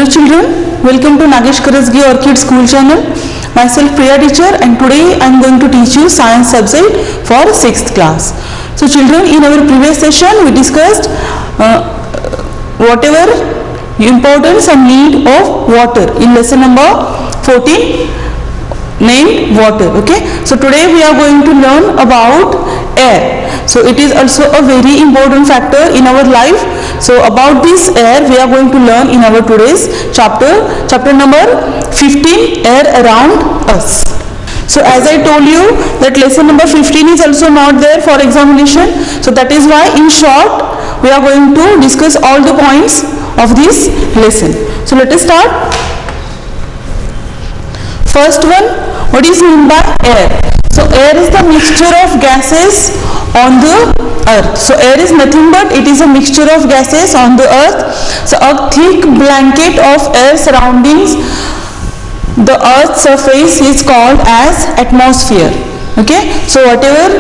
Hello children, welcome to Nagesh Karasgi Orchid School channel. Myself Priya teacher, and today I am going to teach you science subject for 6th class. So children, in our previous session we discussed whatever importance and need of water in lesson number 14 named water. Okay, so today we are going to learn about air. So it is also a very important factor in our life. So about this air we are going to learn in our today's chapter number 15, air around us. So as I told you that lesson number 15 is also not there for examination. So that is why in short we are going to discuss all the points of this lesson. So let us start. First one, what is meant by air? So air is the mixture of gases on the earth. So air is nothing but it is a mixture of gases on the earth. So a thick blanket of air surroundings the earth's surface is called as atmosphere. Okay, so whatever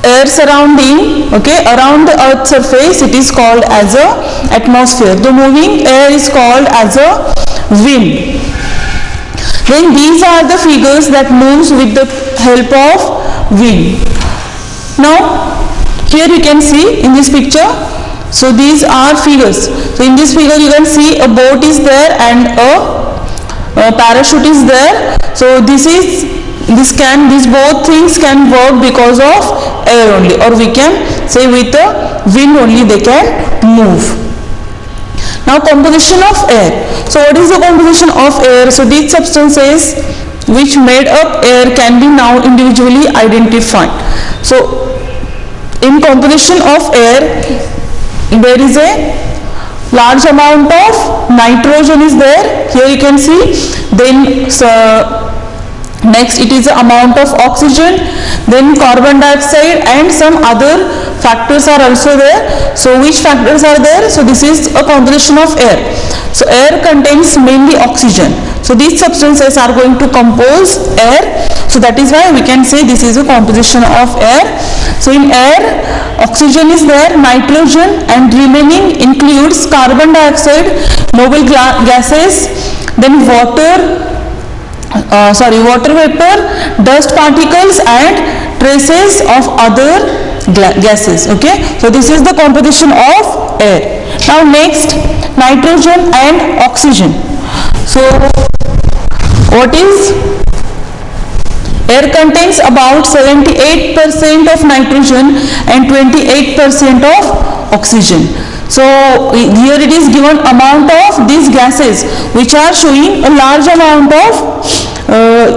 air surrounding, okay, around the earth's surface, it is called as a atmosphere. The moving air is called as a wind. Then these are the figures that moves with the help of wind. Now here you can see in this picture, so these are figures. So in this figure you can see a boat is there and a parachute is there. So these both things can work because of air only, or we can say with the wind only they can move. Now composition of air. So what is the composition of air? So these substances which made up air can be now individually identified. So in composition of air there is a large amount of nitrogen is there. Here you can see. Then next it is the amount of oxygen, then carbon dioxide, and some other factors are also there. So which factors are there? So this is a composition of air. So air contains mainly oxygen. So these substances are going to compose air. So that is why we can say this is a composition of air. So in air, oxygen is there, nitrogen, and remaining includes carbon dioxide, noble gases, then water vapor, dust particles, and traces of other gases. Okay, so this is the composition of air. Now next, nitrogen and oxygen. So what is air? Contains about 78% of nitrogen and 28% of oxygen. So here it is given amount of these gases which are showing a large amount of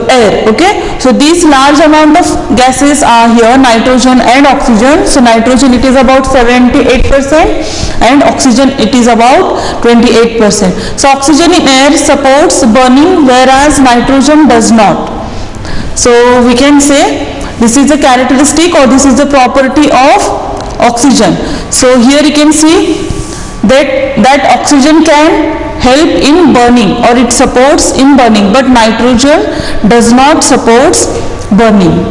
air. Okay, so these large amount of gases are here, nitrogen and oxygen. So nitrogen it is about 78% and oxygen it is about 28%. So oxygen in air supports burning whereas nitrogen does not. So we can say this is the characteristic or this is the property of oxygen. So here you can see that oxygen can help in burning or it supports in burning, but nitrogen does not supports burning.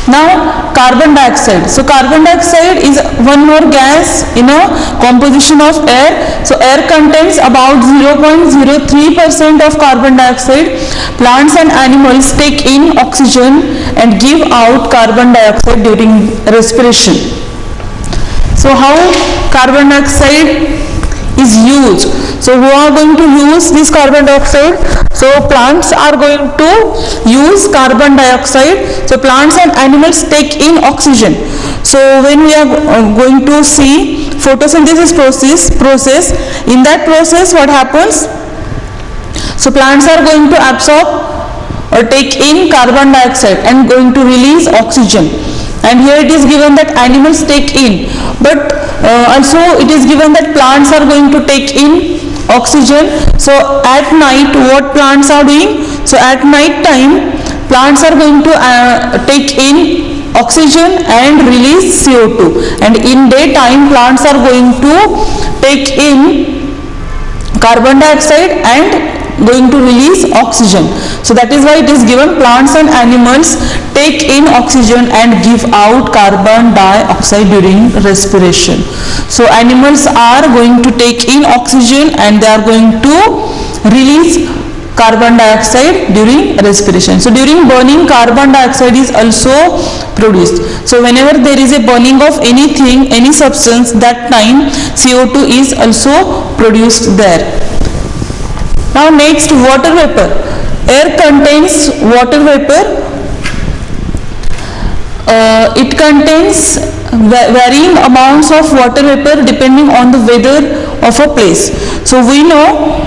Now carbon dioxide. So carbon dioxide is one more gas in a composition of air. So air contains about 0.03% of carbon dioxide. Plants and animals take in oxygen and give out carbon dioxide during respiration. So how carbon dioxide is used? So who are going to use this carbon dioxide? So plants are going to use carbon dioxide. So plants and animals take in oxygen. So when we are going to see photosynthesis process, in that process what happens? So plants are going to absorb or take in carbon dioxide and going to release oxygen. And here it is given that animals take in, but also it is given that plants are going to take in oxygen. So at night what plants are doing? So at night time plants are going to take in oxygen and release CO2, and in daytime plants are going to take in carbon dioxide and going to release oxygen. So that is why it is given plants and animals take in oxygen and give out carbon dioxide during respiration. So animals are going to take in oxygen and they are going to release carbon dioxide during respiration. So during burning, carbon dioxide is also produced. So whenever there is a burning of anything, any substance, that time CO2 is also produced there. Now next, water vapor. Air contains water vapor. It contains varying amounts of water vapor depending on the weather of a place. So we know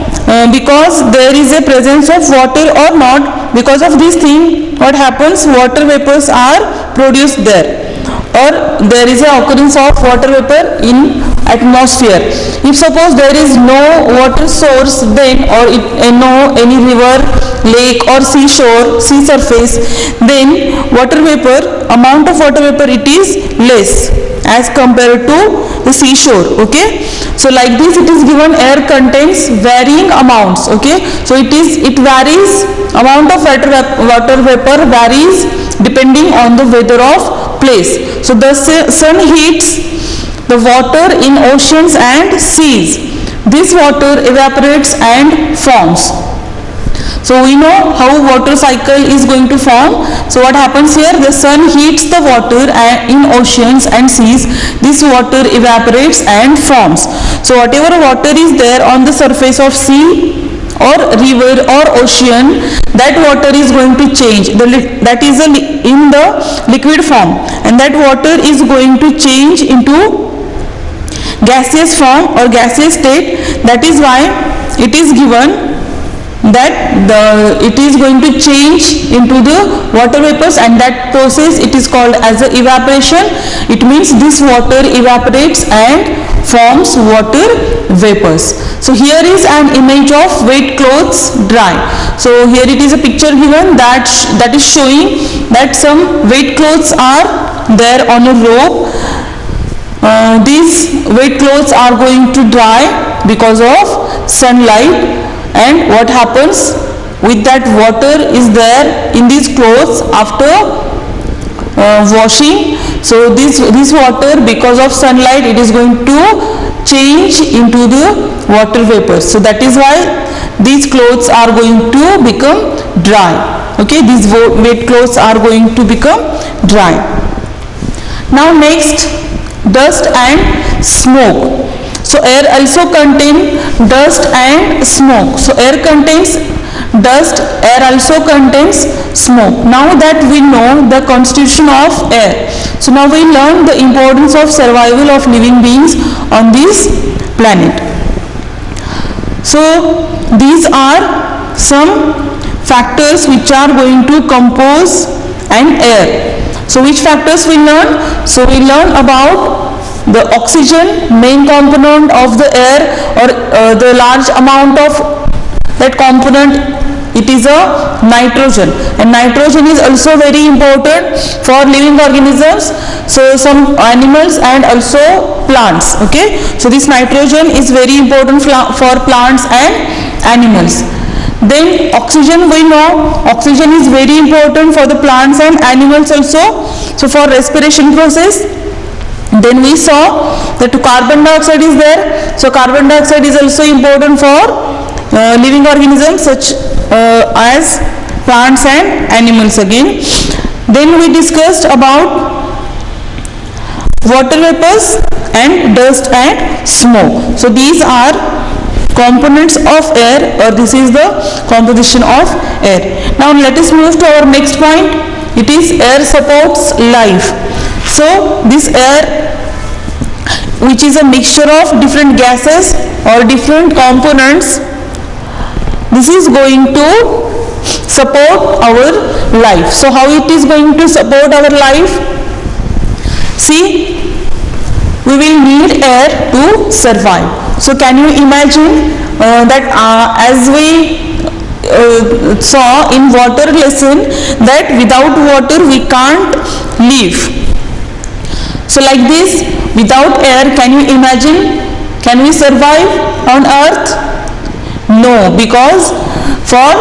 because there is a presence of water or not, because of this thing what happens, water vapors are produced there, or there is a occurrence of water vapor in atmosphere. If suppose there is no water source then, or no any river, lake or seashore, sea surface, then water vapor, amount of water vapor, it is less as compared to the seashore. Okay, so like this it is given, air contains varying amounts. Okay, so it varies, amount of water vapor varies depending on the weather of place. So the sun heats the water in oceans and seas. This water evaporates and forms. So we know how water cycle is going to form. So what happens here, the sun heats the water in oceans and seas. This water evaporates and forms. So whatever water is there on the surface of sea or river or ocean, that water is going to change. That is in the liquid form, and that water is going to change into gaseous form or gaseous state. That is why it is given that it is going to change into the water vapors, and that process it is called as the evaporation. It means this water evaporates and forms water vapors. So here is an image of wet clothes dry. So here it is a picture given that is showing that some wet clothes are there on a rope. These wet clothes are going to dry because of sunlight, and what happens with that water is there in these clothes after washing. So this water, because of sunlight, it is going to change into the water vapors. So that is why these clothes are going to become dry. Okay, these wet clothes are going to become dry. Now next, dust and smoke. So air also contains dust and smoke. So air contains dust, air also contains smoke. Now that we know the constitution of air, so now we learn the importance of survival of living beings on this planet. So these are some factors which are going to compose an air. So which factors we learn? So we learn about the oxygen, main component of the air, or the large amount of that component, it is a nitrogen, and nitrogen is also very important for living organisms, so some animals and also plants. Okay, so this nitrogen is very important for plants and animals. Then oxygen, we know oxygen is very important for the plants and animals also, so for respiration process. Then we saw that carbon dioxide is there. So carbon dioxide is also important for living organisms such as plants and animals again. Then we discussed about water vapors and dust and smoke. So these are components of air, or this is the composition of air. Now let us move to our next point. It is air supports life. So this air, which is a mixture of different gases or different components, this is going to support our life. So how it is going to support our life? See, we will need air to survive. So can you imagine that as we saw in water lesson, that without water we can't live. So like this, without air, can you imagine, can we survive on earth? No, because For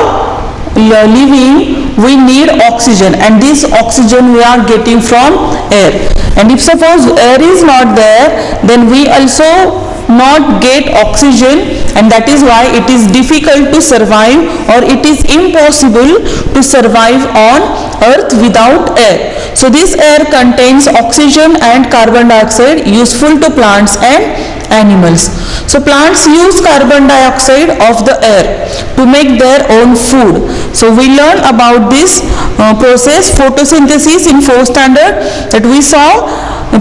living we need oxygen, and this oxygen we are getting from air. And if suppose air is not there, then we also not get oxygen, and that is why it is difficult to survive, or it is impossible to survive on earth without air. So this air contains oxygen and carbon dioxide, useful to plants and animals. So plants use carbon dioxide of the air to make their own food. So we learn about this process photosynthesis in 4th standard, that we saw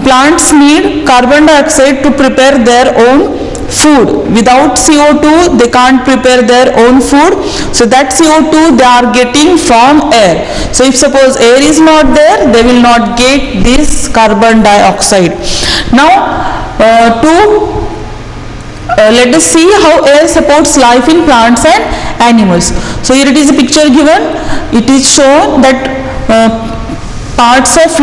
plants need carbon dioxide to prepare their own food. Without CO2 they can't prepare their own food, so that CO2 they are getting from air. So if suppose air is not there, they will not get this carbon dioxide. Now let us see how air supports life in plants and animals. So here it is a picture given. It is shown that parts of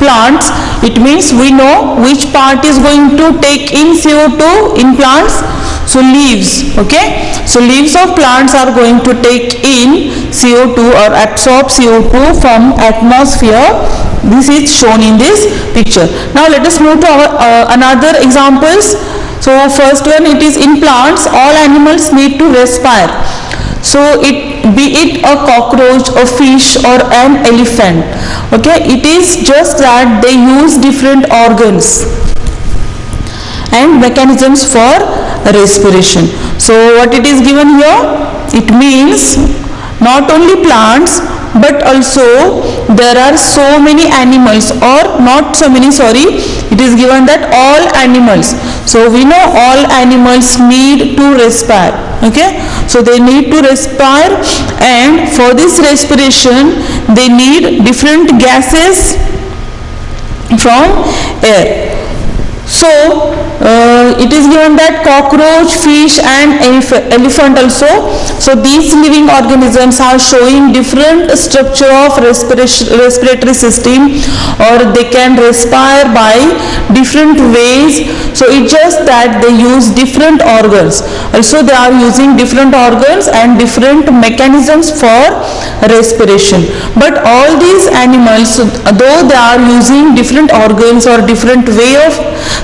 plants, it means we know which part is going to take in CO2 in plants. So leaves, okay, so leaves of plants are going to take in CO2 or absorb CO2 from atmosphere. This is shown in this picture. Now let us move to our another examples. So first one, it is in plants all animals need to respire. So be it a cockroach, a fish or an elephant, okay, it is just that they use different organs and mechanisms for respiration. So what it is given here, it means not only plants but also there are so many animals, or not so many, sorry, it is given that all animals. So we know all animals need to respire, okay, so they need to respire, and for this respiration they need different gases from air. So it is given that cockroach, fish and elephant also. So these living organisms are showing different structure of respiratory system, or they can respire by different ways. So it's just that they use different organs. Also they are using different organs and different mechanisms for respiration. But all these animals, though they are using different organs or different way of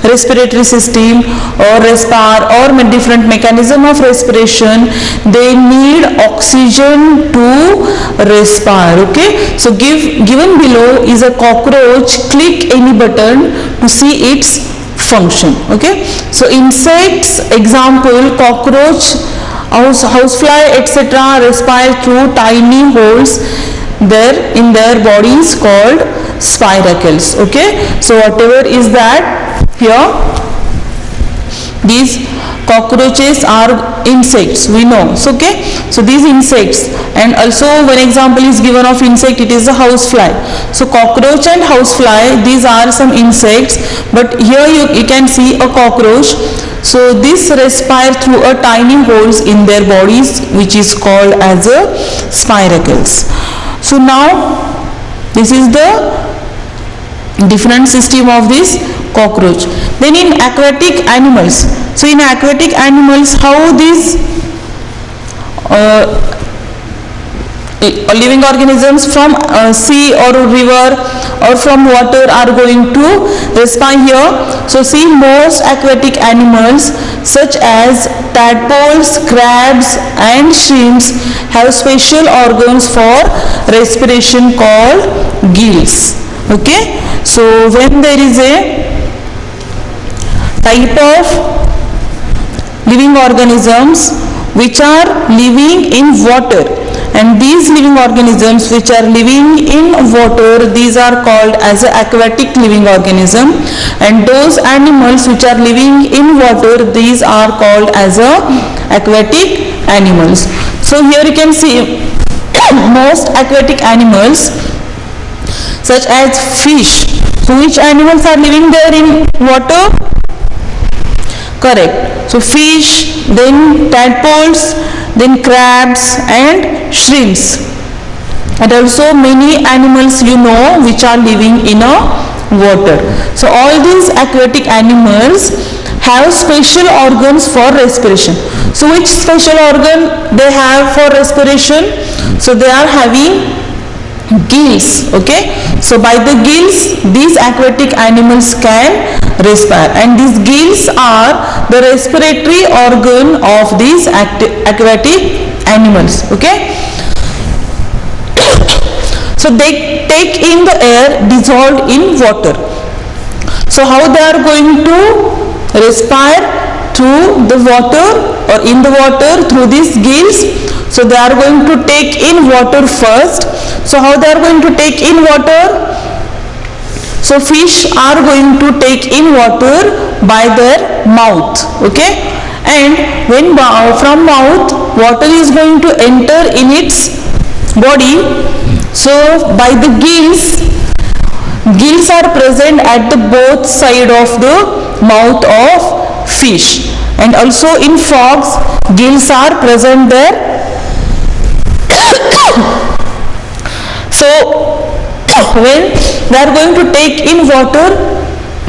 respiratory system or respire or different mechanism of respiration, they need oxygen to respire, okay. So given below is a cockroach. Click any button to see its function, okay. So insects, example cockroach, housefly etc. respire through tiny holes there in their bodies called spiracles, okay. So whatever is that, here these cockroaches are insects, we know, so okay. So these insects, and also one example is given of insect, it is a housefly. So cockroach and housefly, these are some insects, but here you can see a cockroach. So this respire through a tiny holes in their bodies, which is called as a spiracles. So now this is the different system of this cockroach. Then in aquatic animals, so in aquatic animals, how these living organisms from sea or river or from water are going to respire here. So see, most aquatic animals such as tadpoles, crabs and shrimps have special organs for respiration called gills, okay. So when there is a type of living organisms which are living in water, and these living organisms which are living in water, these are called as aquatic living organism, and those animals which are living in water, these are called as aquatic animals. So here you can see most aquatic animals such as fish. So which animals are living there in water? Correct. So fish, then tadpoles, then crabs and shrimps, and also many animals you know which are living in a water. So all these aquatic animals have special organs for respiration. So which special organ they have for respiration? So they are having gills. Okay, so by the gills these aquatic animals can respire, and these gills are the respiratory organ of these aquatic animals. Okay, so they take in the air dissolved in water. So how they are going to respire? Through the water or in the water through these gills. So they are going to take in water first. So how they are going to take in water? So fish are going to take in water by their mouth. Okay, and when from mouth water is going to enter in its body. So by the gills are present at the both side of the mouth of fish, and also in frogs gills are present there. So when they are going to take in water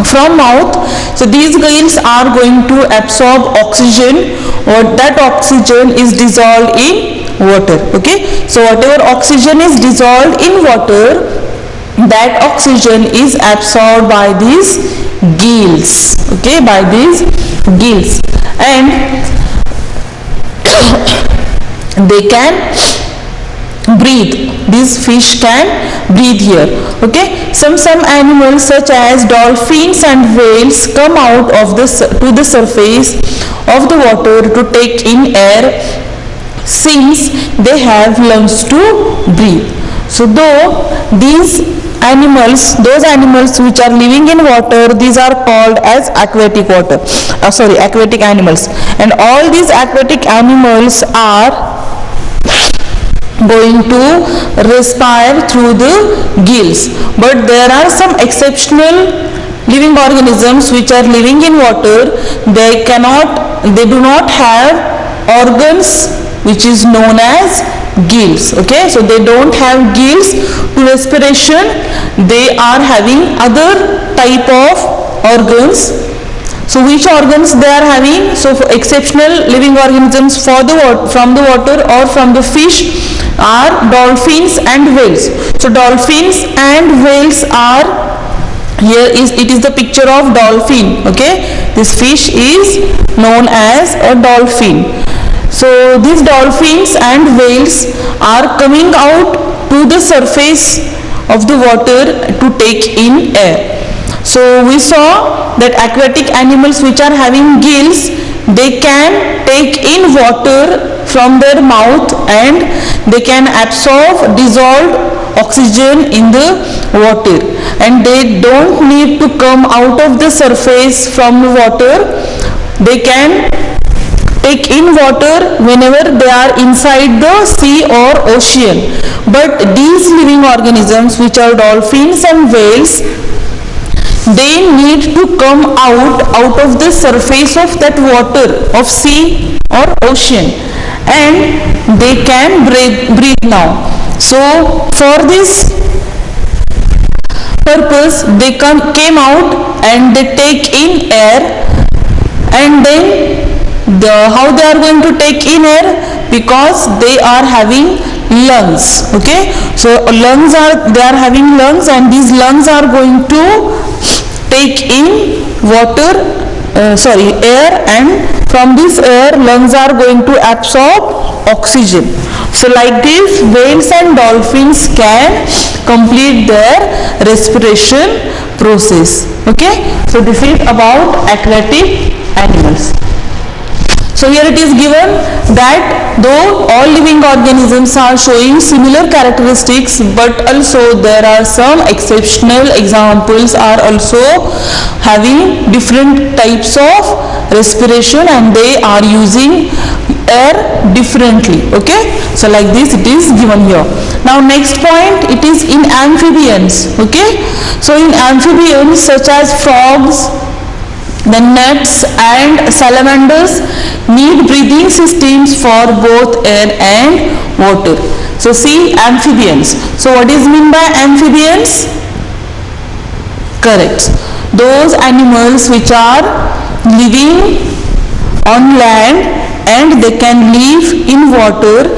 from mouth, so these gills are going to absorb oxygen, or that oxygen is dissolved in water. Okay, so whatever oxygen is dissolved in water, that oxygen is absorbed by these gills. Okay, by these gills, and they can breathe. These fish can breathe here. Okay, some animals such as dolphins and whales come out of to the surface of the water to take in air, since they have lungs to breathe. So though those animals which are living in water, these are called as aquatic animals, and all these aquatic animals are going to respire through the gills. But there are some exceptional living organisms which are living in water. They do not have organs which is known as gills. Okay, so they don't have gills to respiration. They are having other type of organs. So which organs they are having? So for exceptional living organisms from the water or from the fish are dolphins and whales. So dolphins and whales are, it is the picture of dolphin. Okay, this fish is known as a dolphin. So these dolphins and whales are coming out to the surface of the water to take in air. So we saw that aquatic animals which are having gills, they can take in water from their mouth and they can absorb dissolved oxygen in the water, and they don't need to come out of the surface from the water. They can take in water whenever they are inside the sea or ocean. But these living organisms which are dolphins and whales, they need to come out of the surface of that water of sea or ocean, and they can breathe now. So for this purpose they came out and they take in air, and then how they are going to take in air? Because they are having lungs. Okay, so they are having lungs, and these lungs are going to take in air, and from this air lungs are going to absorb oxygen. So like this whales and dolphins can complete their respiration process. Okay, so this is about aquatic animals. So here it is given that though all living organisms are showing similar characteristics, but also there are some exceptional examples are also having different types of respiration, and they are using air differently. Okay, so like this it is given here. Now next point, it is in amphibians. Okay, so in amphibians such as frogs, the nets and salamanders need breathing systems for both air and water. So see amphibians. So what is meant by amphibians? Correct. Those animals which are living on land and they can live in water.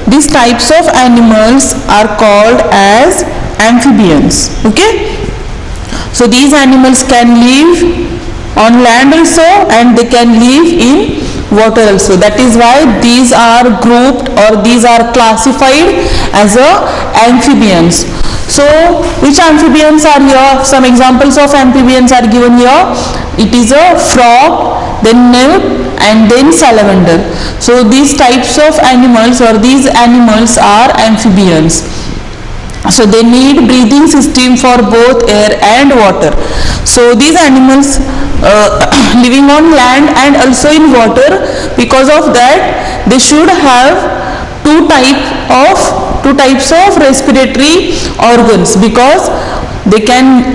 These types of animals are called as amphibians. Okay, so these animals can live on land also and they can live in water also. That is why these are grouped or these are classified as amphibians. So which amphibians are here? Some examples of amphibians are given here. It is a frog, then nymph, and then salamander. So these types of animals or these animals are amphibians. So they need breathing system for both air and water. So these animals living on land and also in water, because of that they should have two types of respiratory organs, because they can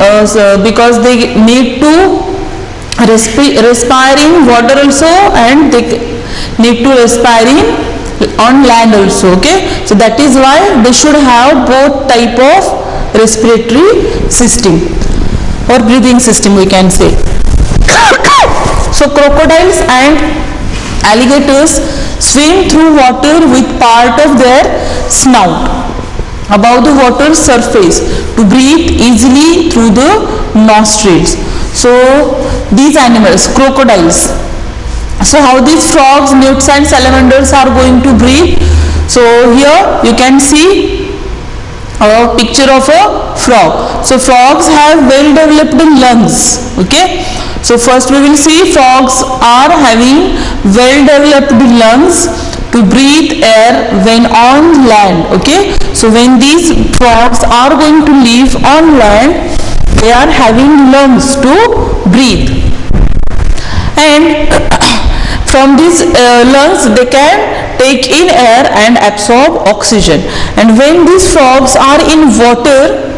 because they need to respire in water also and they need to respire in on land also. Okay, so that is why they should have both type of respiratory system or breathing system, we can say. So crocodiles and alligators swim through water with part of their snout above the water surface to breathe easily through the nostrils. So these animals, crocodiles, so how these frogs, newts and salamanders are going to breathe? So here you can see a picture of a frog. So frogs have well developed lungs. Okay, so first we will see frogs are having well developed lungs to breathe air when on land. Okay, so when these frogs are going to live on land, they are having lungs to breathe, and from these lungs they can take in air and absorb oxygen. And when these frogs are in water,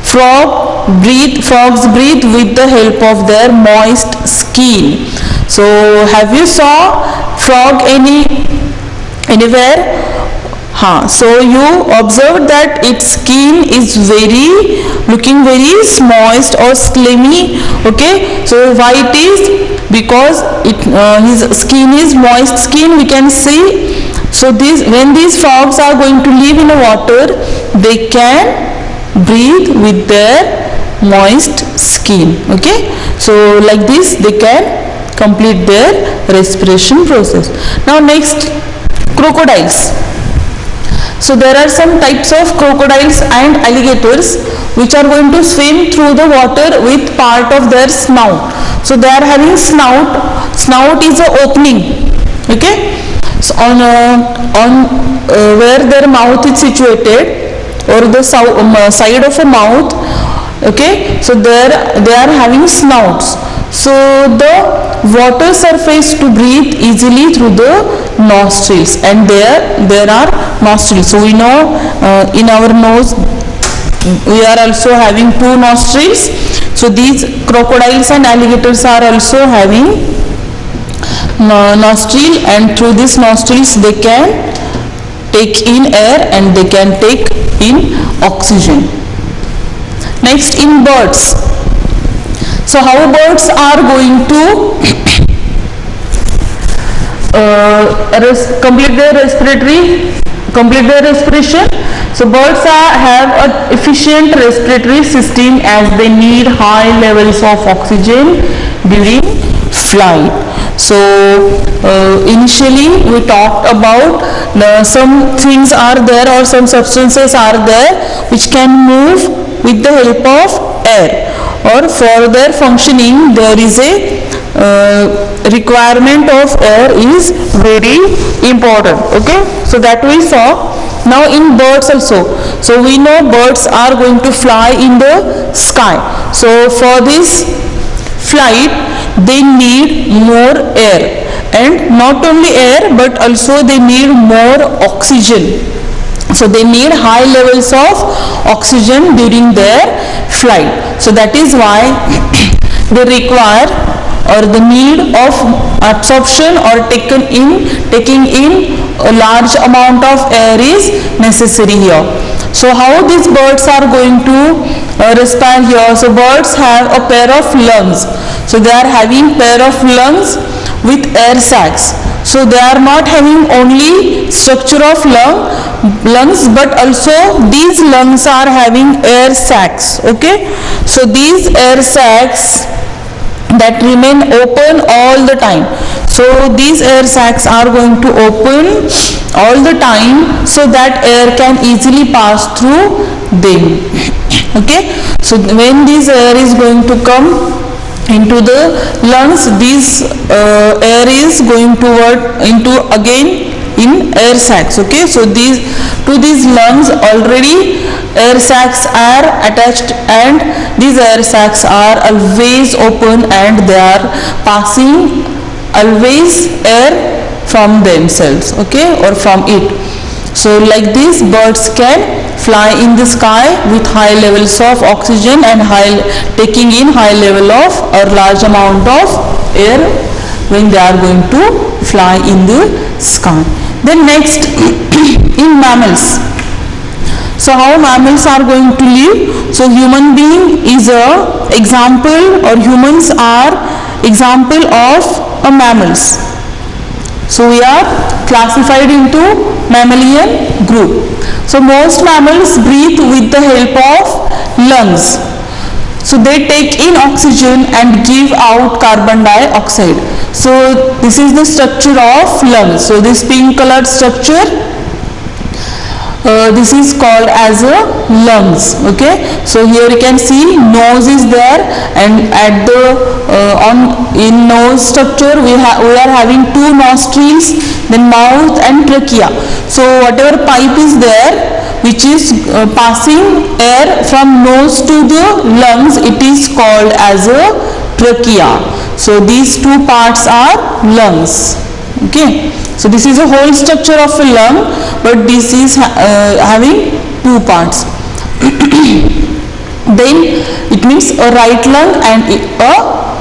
frogs breathe with the help of their moist skin. So have you saw frog anywhere? So you observe that its skin is looking very moist or slimy. Okay, so why it is? Because his skin is moist skin, we can see. So when these frogs are going to live in the water, they can breathe with their moist skin. Okay, so like this they can complete their respiration process. Now next, crocodiles. So there are some types of crocodiles and alligators which are going to swim through the water with part of their snout. So they are having snout. Snout is an opening. Okay, so on where their mouth is situated, or the side of a mouth. Okay, so there they are having snouts. So the water surface to breathe easily through the nostrils, and there are nostrils. So we know in our nose we are also having two nostrils. So these crocodiles and alligators are also having nostril, and through these nostrils they can take in air and they can take in oxygen. Next, in birds. So how birds are going to complete their respiration? So birds have an efficient respiratory system as they need high levels of oxygen during flight. So initially we talked about some things are there or some substances are there which can move with the help of air, or for their functioning there is a requirement of air is very important. Okay, so that we saw. Now in birds also, so we know birds are going to fly in the sky. So for this flight they need more air, and not only air but also they need more oxygen. So they need high levels of oxygen during their flight. So that is why they require, or the need of absorption or taking in a large amount of air is necessary here. So how these birds are going to respire here? So birds have a pair of lungs. So they are having pair of lungs with air sacs. So they are not having only structure of lungs, but also these lungs are having air sacs. Okay, so these air sacs that remain open all the time. So these air sacs are going to open all the time so that air can easily pass through them. Okay, so when this air is going to come into the lungs, this air is going toward into again in air sacs. Okay, so these to these lungs already air sacs are attached, and these air sacs are always open and they are passing always air from themselves, okay, or from it. So like this, birds can fly in the sky with high levels of oxygen and taking in high level of or large amount of air when they are going to fly in the sky. Then next, in mammals. So how mammals are going to live? So human being is a example, or humans are example of a mammals. So we are classified into mammalian group. So most mammals breathe with the help of lungs. So they take in oxygen and give out carbon dioxide. So this is the structure of lungs. So this pink colored structure, this is called as a lungs. Okay, so here you can see nose is there, and at the in nose structure we are having two nostrils, then mouth and trachea. So whatever pipe is there which is passing air from nose to the lungs, it is called as a trachea. So these two parts are lungs. Okay, so this is a whole structure of a lung, but this is having two parts. Then it means a right lung and a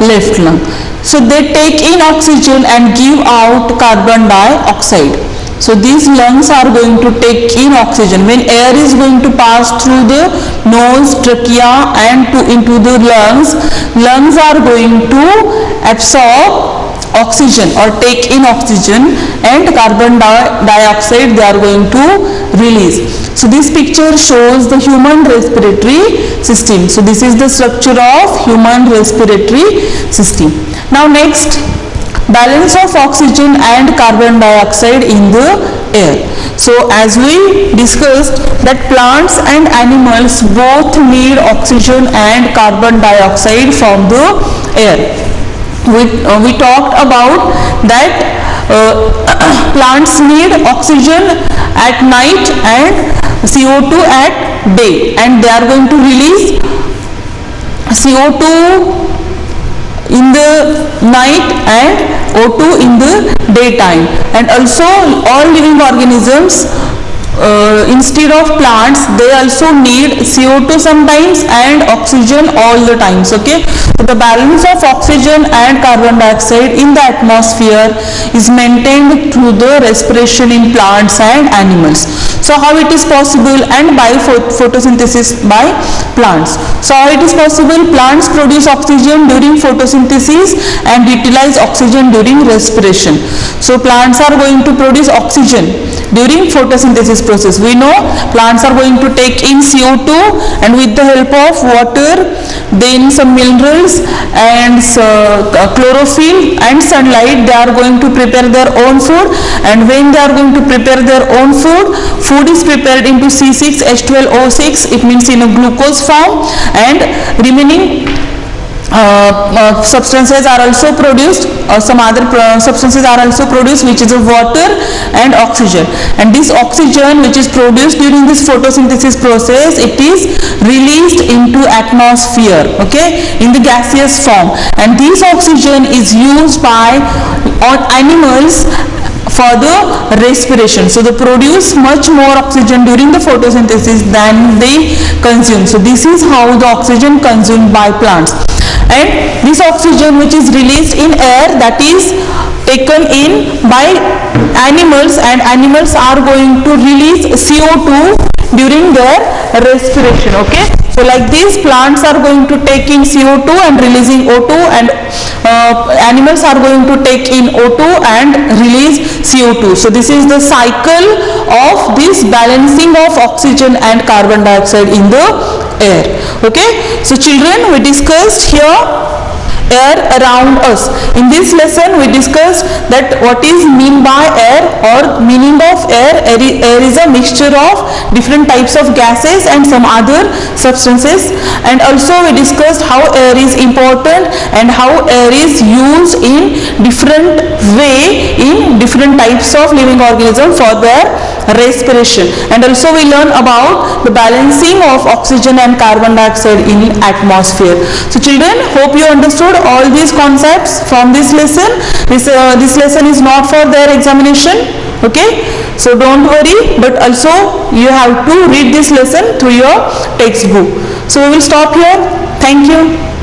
left lung. So they take in oxygen and give out carbon dioxide. So these lungs are going to take in oxygen. When air is going to pass through the nose, trachea and into the lungs are going to absorb oxygen or take in oxygen, and carbon dioxide they are going to release. So this picture shows the human respiratory system. So this is the structure of human respiratory system. Now next, balance of oxygen and carbon dioxide in the air. So as we discussed that plants and animals both need oxygen and carbon dioxide from the air. We talked about that plants need oxygen at night and CO2 at day, and they are going to release CO2 in the night and O2 in the daytime. And also all living organisms, instead of plants, they also need CO2 sometimes and oxygen all the times. Okay, so the balance of oxygen and carbon dioxide in the atmosphere is maintained through the respiration in plants and animals. So how it is possible? And by photosynthesis by plants. So how it is possible? Plants produce oxygen during photosynthesis and utilize oxygen during respiration. So plants are going to produce oxygen during photosynthesis process. We know plants are going to take in CO2, and with the help of water, then some minerals and chlorophyll and sunlight, they are going to prepare their own food. And when they are going to prepare their own food is prepared into C6H12O6, it means in a glucose form, and remaining substances are also produced, or some other substances are also produced, which is water and oxygen. And this oxygen which is produced during this photosynthesis process, it is released into atmosphere, okay, in the gaseous form. And this oxygen is used by animals for the respiration. So they produce much more oxygen during the photosynthesis than they consume. So this is how the oxygen consumed by plants. And this oxygen which is released in air, that is taken in by animals, and animals are going to release CO2 during their respiration. Okay, So like this, plants are going to take in CO2 and releasing O2, and animals are going to take in O2 and release CO2. So this is the cycle of this balancing of oxygen and carbon dioxide in the air. Okay, so children, we discussed here air around us. In this lesson we discussed that what is mean by air, or meaning of air. Air is a mixture of different types of gases and some other substances, and also we discussed how air is important and how air is used in different way in different types of living organisms for their respiration, and also we learn about the balancing of oxygen and carbon dioxide in atmosphere. So children, hope you understood all these concepts from this lesson. This lesson is not for their examination, okay, so don't worry, but also you have to read this lesson through your textbook. So we will stop here. Thank you.